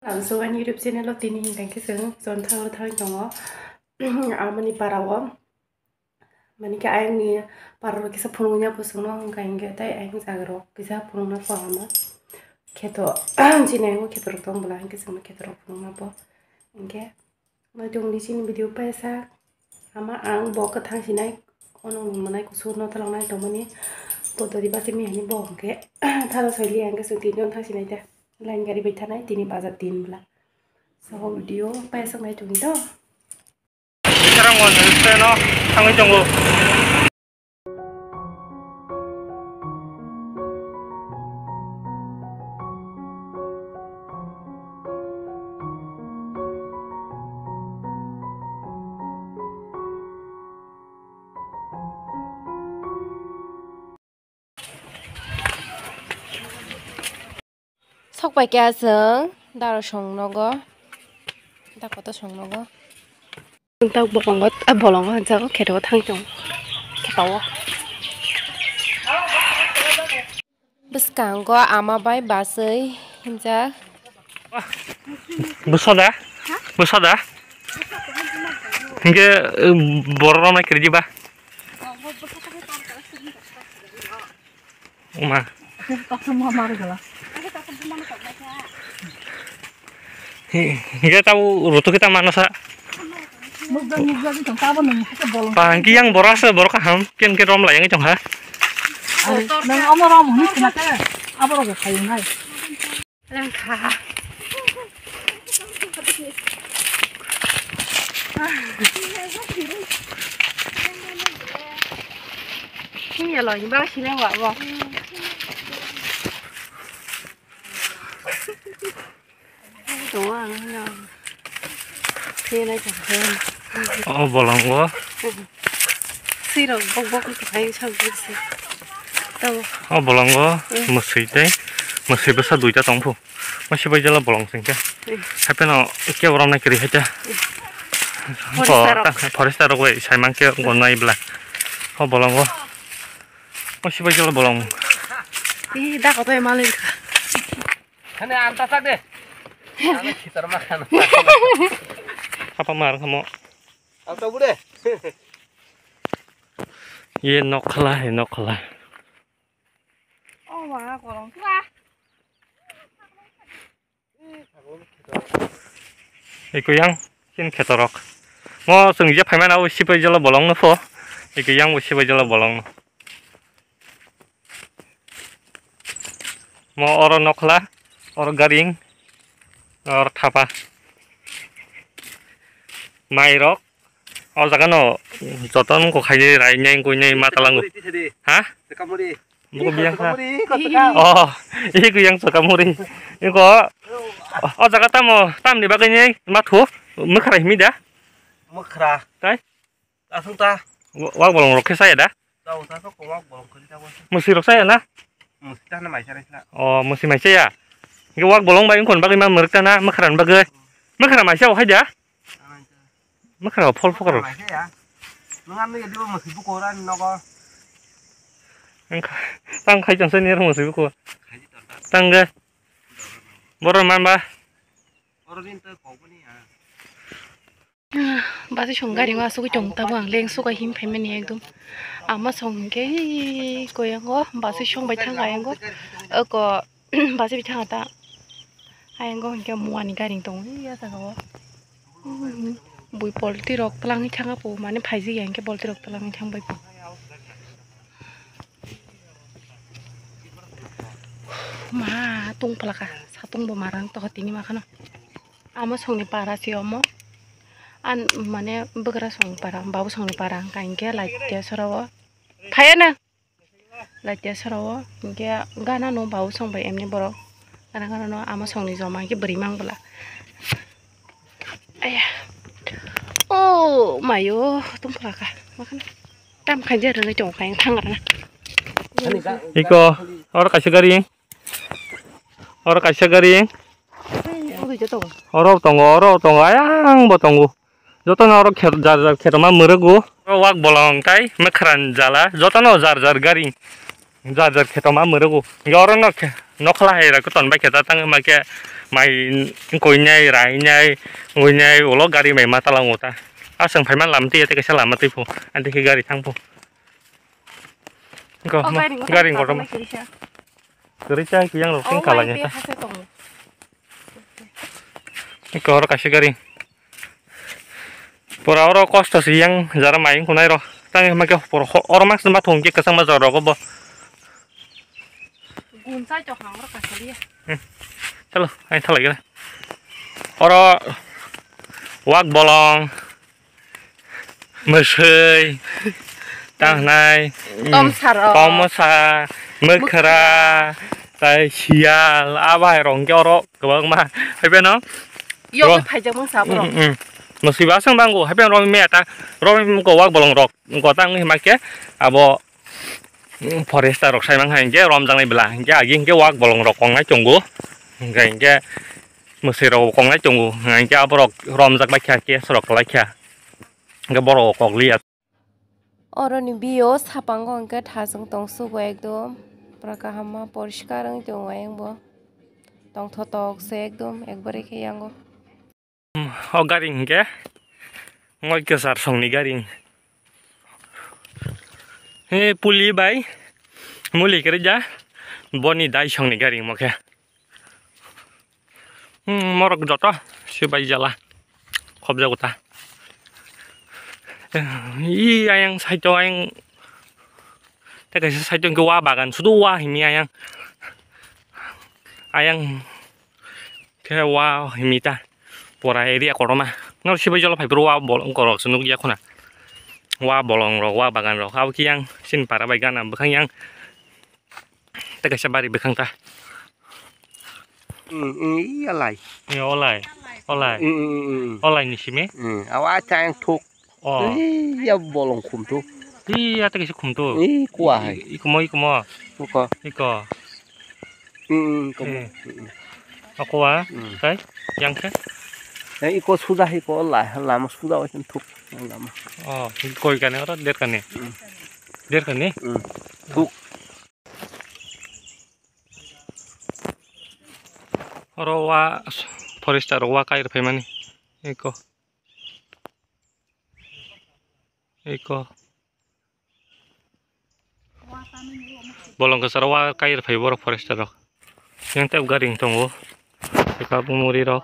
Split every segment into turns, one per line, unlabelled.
So an YouTube channel of Tini Thank you so thang jongo amani parawa mani ka ai paro kisa phulunya pusungno kainge tai ai sagro kisa phuluna pama keto jine ngo keto tong bula kisa keto phuluna po inge ma jong di sini video pesa ama ang bo ka thang sinai ono manai kusu no talang nai tomani bodo di bati mi ani bo ke thalo soili ang ke suti non thang sinai ta lain gari baitanai tini bazar tin bula so video pesa mai jong do
사람 건 연습해너 상위 정도.
석 bài sướng đào sông nó có đào có sông nó có
tao bolong có sao có kẹt đó thang chồng kẹt đó
bớt càng có ama bài bà sơi hình ra
무서다? 무서다? 이게 뭐라나 그러지 봐. 엄마. 이게 tahu rutu kita mana sa? Pagi yang boras baru kaham, kian kirom lah yang itu ha.
Nang amaram ni kenapa? Abang aku kayu nai.
langkah ini ya loh, nyembang sini enggak kok. Doang, ya. Sini aja kan.
Oh bolong gua.
Siro, bok itu kayak sabun sih. Tahu.
Oh bolong gua, masih deh, masih besar dua jatuh pu, masih berjalan bolong sengke. Tapi no, iki orang nak kiri aja. Forester gue, saya mangke guna ibalah. Oh bolong gua. masih berjalan bolong.
Ih, dah kau tuh yang maling.
Kan antas deh. Kita makan.
Apa marah kamu?
Apa bude?
Ye noklah, ye noklah.
Oh wah, kolong tua.
Iku yang kin ketorok. Mau sengaja pemain aku sih berjalan bolong nih po. Iku yang masih berjalan bolong. Mau orang noklah, orang garing, orang thapa. Mairok, orang jaga no, joton kok kayak lainnya yang kunyai mata langgu. Hah?
Sekamuri.
Bukan biasa.
Sekamuri.
Oh, iku yang sekamuri. Iku, orang jaga tamu, tam di bagiannya matu, mekar ini dah.
Mekra.
Tay?
Langsung ta.
Wak bolong roket saya dah.
Tahu ta kok wak bolong kerja bos.
Mesti rok saya nah.
Mesti dah nama saya lah.
Oh, mesti macam ya. Iku wak bolong bayi kon bagi merek tanah, mekaran bagai. Mekaran macam apa aja? Mekaran pol pokor.
Ya. Nungan ni dia mesti bukuran noko.
Tang kai jangan seni orang mesti buku. Tang ke. Boron mana?
Orang ini tu kau ni ya.
Bác sĩ chồng gái đi qua số cái chồng ta vàng lên số cái hiếm phải mình ekdom. Ama chồng cái cô yang có bác sĩ chồng bay thang cái có ở có bác sĩ bay thang ta. Ai có cái mua ni cái đình tông ya sao có. Bui polti rok telang ni thang apa mana phai gì yang cái polti rok telang ni thang bay. Ma tung pelaka satung bemarang toh ini makan. Ama chồng ni para si omo. An mana bergerak song parang, bau song parang, kain ke light dia serawa, payah na, light dia serawa, ke gana no bau song by emni borok, kadang-kadang no ama song ni zoma ke berimang bela, ayah, oh mayo, tumpah kah, makan, tam kain dia dengan jong kain tangan na,
Iko, orang kasih garing, orang kasih garing, orang tunggu, ayang buat tunggu. Joto na orang jar kero mah meregu, wak bolong tay, mekaran jala, joto na jar garing, jar kheto ma morogo goro no khla hai ra ko ton bai kheta tang ma ke mai koi nyai rai nyai ngoi nyai ulo gari mai ma talang uta asang phai man lam ti te ka lam ti phu an ti gari thang phu ko gari ngoro ma gari chai ki yang lo sing kala nya ta ko ro ka shi gari pora oro kosto si yang jara mai kunai ro tang ma ke por oro max ma thong ke ka sang ma jaro ko bo
gun sai cho hàng nó cả sợi
chalo anh thay lại oro wak bolong mơ sơi tang này tom sa mơ khara tai chia abai rong cho ro cái bang mà hay bên nó
yo phải cho măng sạp rồi
một số bác sang bang của hay bên rồi mẹ ta rồi có wak bolong rok có tăng cái mà cái abo foresta rok sai mang hai je rom jang nei bela je aging ke wak bolong rok kong na chunggu ngai je musi ro kong na chunggu ngai je abrok rom jak ba kha ke sorok la kha ge boro kok liat
oroni bio sapango ke thasung tong su go ekdom prakahama porishkar ang tong ayang bo tong thotok se ekdom ekbare ke yango
o garing ke ngoi ke sar song ni garing he puli bai muli kerja boni dai song ni garing moke morok joto si bai jala khob ja uta i ayang sai to ayang ta ka sai to ke wa bagan sudu wa himi ayang ke wa himi ta pora area koroma ngor si bai jala pai pro wa bol korok sunuk ya khona wa bolong ro wa bagan ro hau ki yang sin para bai gana bekhang yang ta ka sabari bekhang ta
alai
olai ni sime
awa chang thuk ya bolong khum tu
iya ta ka khum tu
kwa hai
ikomo
ko
iko
komo
aku wa kai yang ke
iko sudah iko lama sudah wajan thuk lama
koi kan ora der kan ni
thuk
rowa foresta rowa kai rpai mani iko bolong ke sarwa kai rpai bor foresta ro yang tep garing tongo ika pumuri ro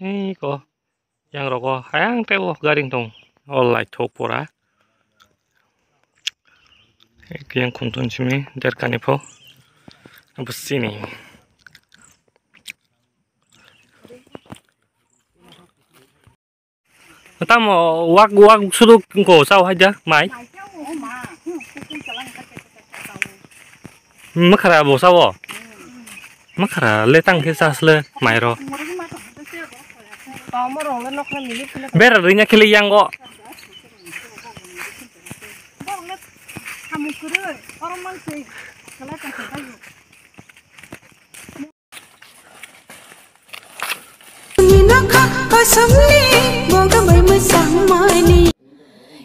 iko yang roko hayang tep garing tong olai thok pora yang kuntun simi der kan ipo abusini tamo wak sudu ko sao haja mai makhara bo sao makhara le tang ke sasle mai ro ber rinya khili yang go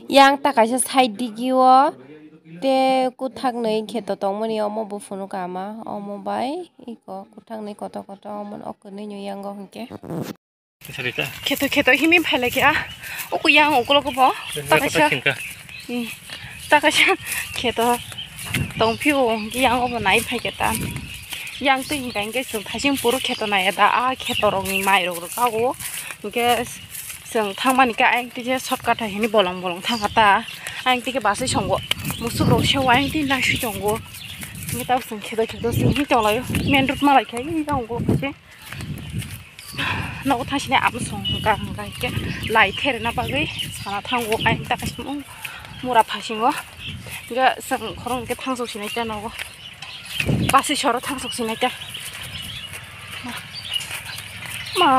yang tak kaisa side digiwo te kuthak nei kheto tongmani omo bo phunu kama omo bai iko kuthak nei koto omon okne nyu yango hingke kheto himi phale ke oku yang okolo ko bo takasha kheto tongpiu gi yang obo nai phake ta yang tu ingkang ke sung thasing puru kheto nai da kheto rong ni mai rog ka go ke जों थांमानिका आं तिजे शर्टकाट हिनि bolong थांगाता आं तिके बासै संगो मुसुक रो सेवा आं ति नासु संगो नि ता जों खेदो जों हि चलायो मेन रुट मालाय खाय हि गांगो फसे नौ थासिने आम संगा के लाइ थेरना बागै साना थांगो आं ताकासिम मुरा फासिङो गे जों खरं के थांसौसिनाय जानांगो बासै सरो थांसौसिनाय जा मा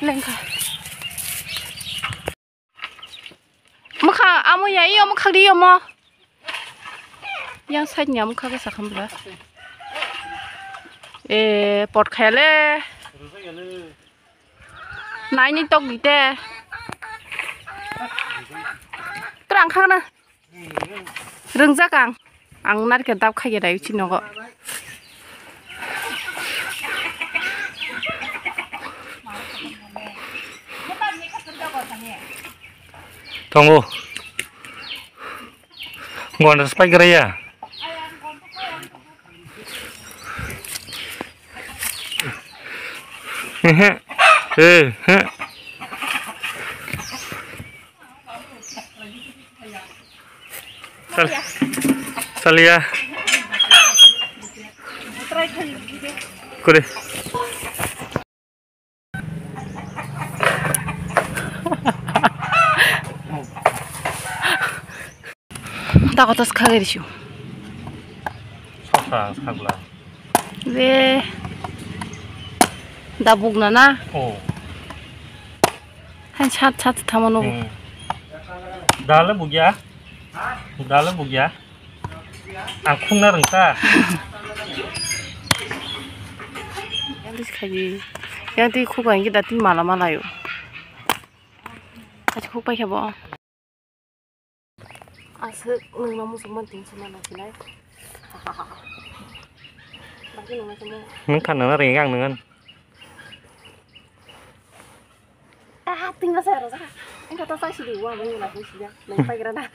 lengka mukha amo ya iyo mukha di yomo yang side nya mukha ke sakam bla pot khale nai ni tok dite krang khang na rengja kang ang narke dap khage dai chinogo
tunggu ngon spike raya Salia kure
dagotas khagerishu
sosa sagla
ve dabugna na
oh
han chat chat thamano
dala bugya ang khungna rengsa
yang dis khagi yang ti khuba ngi datin mala mala yo achi khukpai khabo asuk nungna musuman tin semana sinai bagi nungna semua
nung kanana rengang nungan
tinggal saya rasa anh kata saya sih dua ini lah sih ya nang pai grana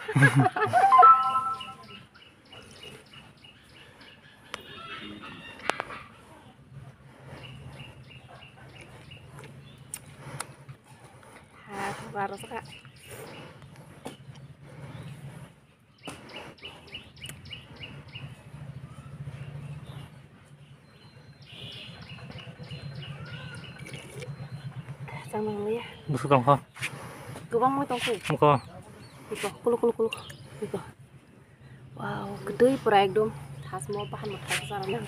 baru suka jangan ya
busuk tong kho
gubang mau tongku
muko
itu kulu itu wow gede pura ekdom tas mau pahan mau tas sarana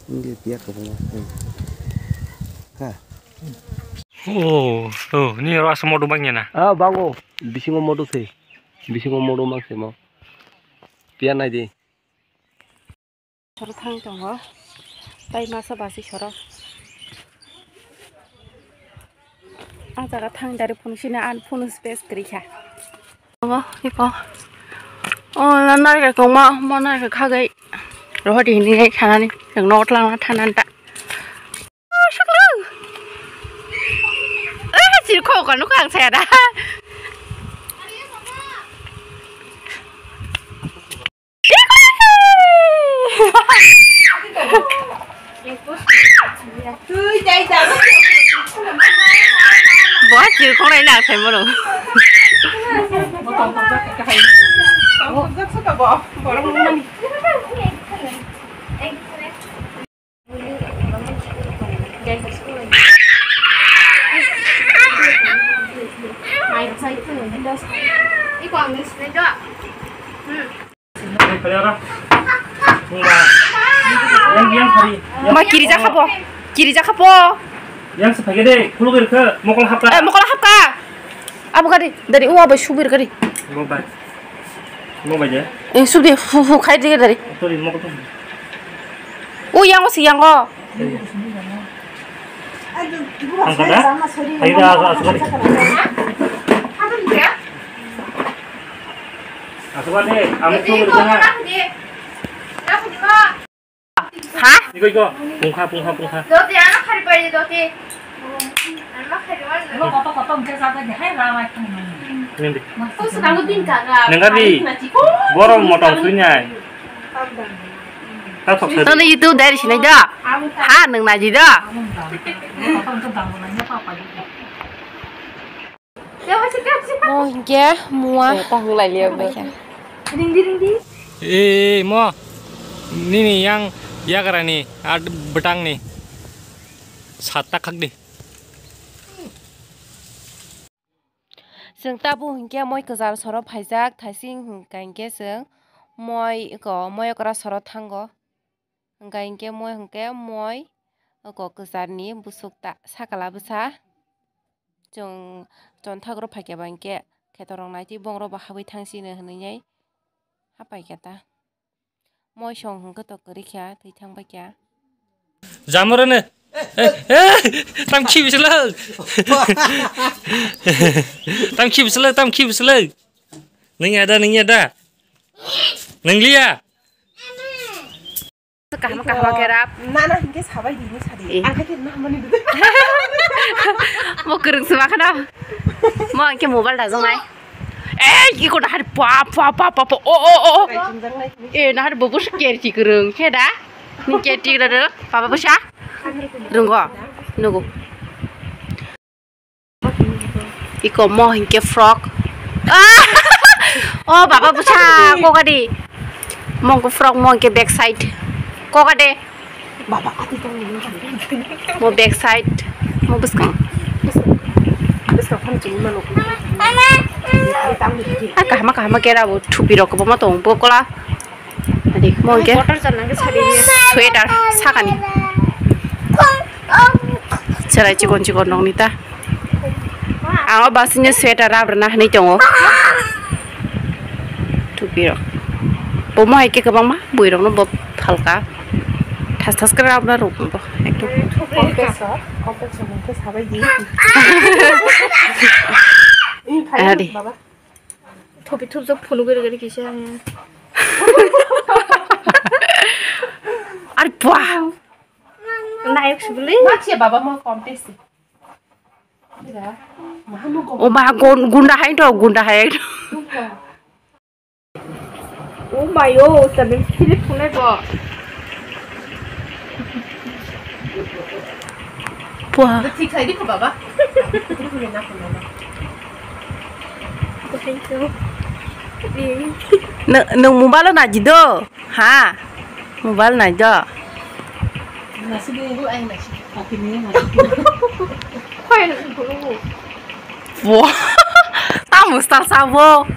Ini biar ke bawah.
oh ni ro asmo do bangnya na
Ah, bango. Bisingo modo se. Bisingo modo makse mau. Biar nai di.
저로 타는 경우 빠이 마서 마시 저러 아자가 타는 다리 보시네 안 보는 스페이스 그리야 이거 난 날개 공마 뭐 날개 가게 로디 니 타나니 양 노트랑 타난다 샤클 질코 건 누가 세다 bỏ chữ con này nào thầy mua được mà kiri ra kapo
yang spaghetti kuluk ke mokol hapka
mokol hapka apa kali dari uang apa subir kali
mau baca
subir fu kai dia dari
sorry mokol tuh
yang masih yang kok
angkat dah ayo dah asal deh amu tuh berjalan
hah
이거 봉카
너도 안 칼이 빨리 너도 안 막히려 하는
Lo kotor-kotor mungkin sampai di hari ramai kan.
근데
소스 나고 빈자가
nengabi borong motong sunya tak sok
너는 유튜브 내리시네 저 하 능나지 저
Kotor itu bangunannya apa gitu.
뭐 이게 뭐야 딱 lại bây
mo ini yang ya kara nih ada betang nih sata khak di
जों ताबु हिंके मय कजार सर फाइजाक थाइसिं हिंके जों मय करा सर थांगो हिंके मय कजारनि बुसुकता साकाला बुसा जों जन्थाग्र फाइकेबा हिंके खेतरं नाइति बंग्र बाहाबै थांसिनो होनैयै हापाय केता मय सं हिंके तो करिख्या थैथांबाय क्या
जामरने tam khiu sele tam khiu sele ning ada neng lia
kahma kerap
Nana hingga sabai di sari. Angkat na mani du.
mau kereng sama kana mau ke mobile dah zongai iko dah hari pa oh nah hari bobus kerti kereng ke dah ni kerti kereng papa busha runggo nugo iko mau hingke frog oh papa busha kok kadi mau ke frog mau ke back side kok kade
Baba ati tong ni.
mau back side mau buskang
Besok kan cuma lo.
kahma kera bu thupi rok ba ma tong bokola adi mo ke sweater sakani cerai cikon nong nita ang basnya sweater rabrna ni tongo thupi rok bo ma ke kabang ma bui rok no bo halka tas kera rabna rok bo ekdom
Kompes mungkin sabai di.
adi
토비 톱적 보는 거를 그렇게 시작해.
ari wah
나역 시블리?
Macam baba mau kompes. Ya. Mahal kok.
o ma gunda hai to
오 마요, tapi 필립 보내줘.
wah
Tik saya di baba. Tik boleh nak mana?
nung mobile na jido ha mobile na jo
Nasi dulu ayam nasi. Tapi ni
wah tamu star sabo